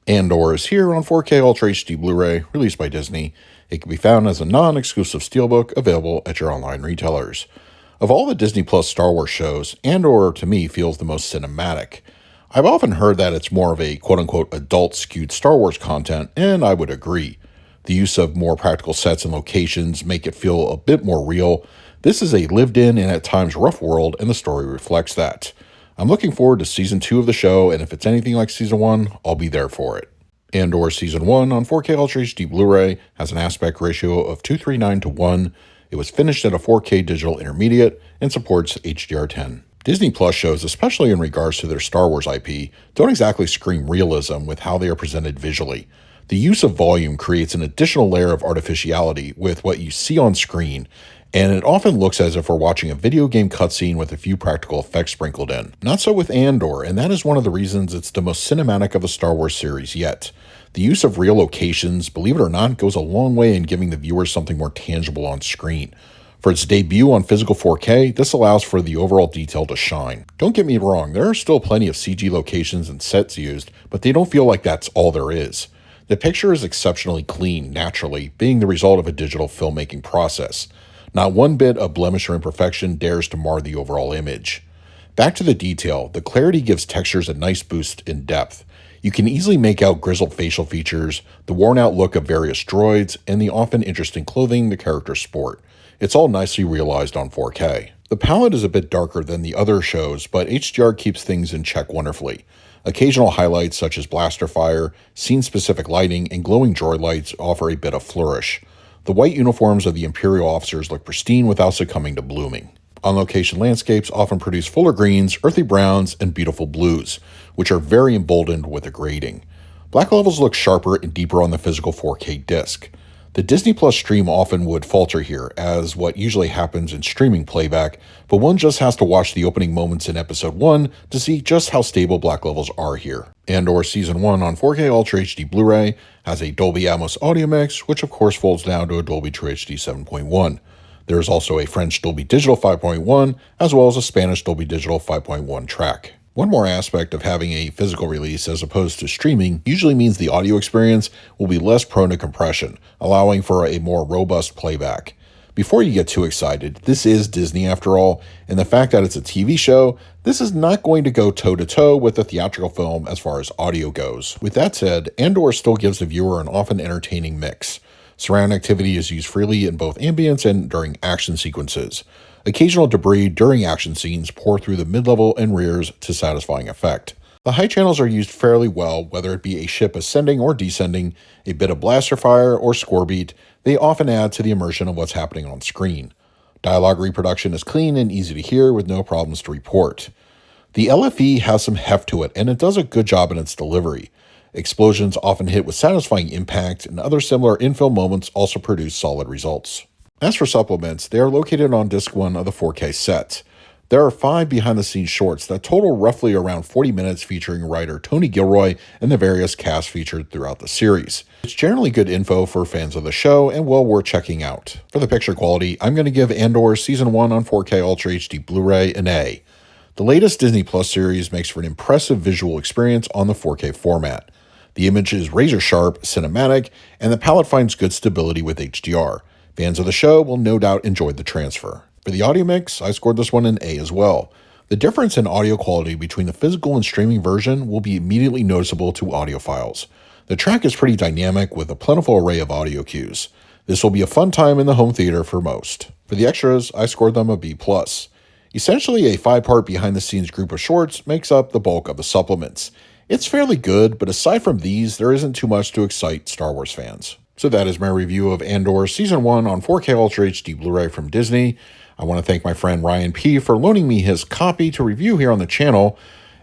Andor is here on 4K Ultra HD Blu-ray, released by Disney. It can be found as a non-exclusive steelbook available at your online retailers. Of all the Disney Plus Star Wars shows, Andor to me feels the most cinematic. I've often heard that it's more of a quote-unquote adult-skewed Star Wars content, and I would agree. The use of more practical sets and locations make it feel a bit more real. This is a lived-in and at times rough world, and the story reflects that. I'm looking forward to Season 2 of the show, and if it's anything like Season 1, I'll be there for it. Andor Season 1 on 4K Ultra HD Blu-ray has an aspect ratio of 239:1. It was finished at a 4K digital intermediate and supports HDR10. Disney Plus shows, especially in regards to their Star Wars IP, don't exactly scream realism with how they are presented visually. The use of volume creates an additional layer of artificiality with what you see on screen, and it often looks as if we're watching a video game cutscene with a few practical effects sprinkled in. Not so with Andor, and that is one of the reasons it's the most cinematic of the Star Wars series yet. The use of real locations, believe it or not, goes a long way in giving the viewers something more tangible on screen. For its debut on physical 4K, this allows for the overall detail to shine. Don't get me wrong, there are still plenty of CG locations and sets used, but they don't feel like that's all there is. The picture is exceptionally clean, naturally, being the result of a digital filmmaking process. Not one bit of blemish or imperfection dares to mar the overall image. Back to the detail, the clarity gives textures a nice boost in depth. You can easily make out grizzled facial features, the worn-out look of various droids, and the often interesting clothing the characters sport. It's all nicely realized on 4K. The palette is a bit darker than the other shows, but HDR keeps things in check wonderfully. Occasional highlights such as blaster fire, scene-specific lighting, and glowing droid lights offer a bit of flourish. The white uniforms of the Imperial officers look pristine without succumbing to blooming. On-location landscapes often produce fuller greens, earthy browns, and beautiful blues, which are very emboldened with the grading. Black levels look sharper and deeper on the physical 4K disc. The Disney Plus stream often would falter here, as what usually happens in streaming playback, but one just has to watch the opening moments in Episode 1 to see just how stable black levels are here. Andor Season 1 on 4K Ultra HD Blu-ray has a Dolby Atmos audio mix, which of course folds down to a Dolby True HD 7.1. There is also a French Dolby Digital 5.1, as well as a Spanish Dolby Digital 5.1 track. One more aspect of having a physical release as opposed to streaming usually means the audio experience will be less prone to compression, allowing for a more robust playback. Before you get too excited, this is Disney after all, and the fact that it's a TV show, this is not going to go toe-to-toe with the theatrical film as far as audio goes. With that said, Andor still gives the viewer an often entertaining mix. Surround activity is used freely in both ambience and during action sequences. Occasional debris during action scenes pour through the mid-level and rears to satisfying effect. The high channels are used fairly well, whether it be a ship ascending or descending, a bit of blaster fire or score beat, they often add to the immersion of what's happening on screen. Dialogue reproduction is clean and easy to hear with no problems to report. The LFE has some heft to it, and it does a good job in its delivery. Explosions often hit with satisfying impact, and other similar infill moments also produce solid results. As for supplements, they are located on disc 1 of the 4K set. There are 5 behind-the-scenes shorts that total roughly around 40 minutes featuring writer Tony Gilroy and the various casts featured throughout the series. It's generally good info for fans of the show and well worth checking out. For the picture quality, I'm going to give Andor Season 1 on 4K Ultra HD Blu-ray an A. The latest Disney Plus series makes for an impressive visual experience on the 4K format. The image is razor-sharp, cinematic, and the palette finds good stability with HDR. Fans of the show will no doubt enjoy the transfer. For the audio mix, I scored this one an A as well. The difference in audio quality between the physical and streaming version will be immediately noticeable to audiophiles. The track is pretty dynamic with a plentiful array of audio cues. This will be a fun time in the home theater for most. For the extras, I scored them a B+. Essentially, a 5-part behind-the-scenes group of shorts makes up the bulk of the supplements. It's fairly good, but aside from these, there isn't too much to excite Star Wars fans. So that is my review of Andor Season 1 on 4K Ultra HD Blu-ray from Disney. I want to thank my friend Ryan P. for loaning me his copy to review here on the channel.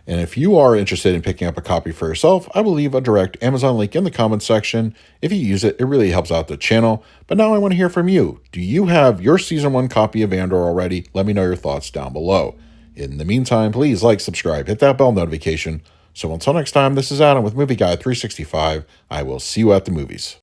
And if you are interested in picking up a copy for yourself, I will leave a direct Amazon link in the comments section. If you use it, it really helps out the channel. But now I want to hear from you. Do you have your Season 1 copy of Andor already? Let me know your thoughts down below. In the meantime, please like, subscribe, hit that bell notification. So until next time, this is Adam with Movie Guide 365. I will see you at the movies.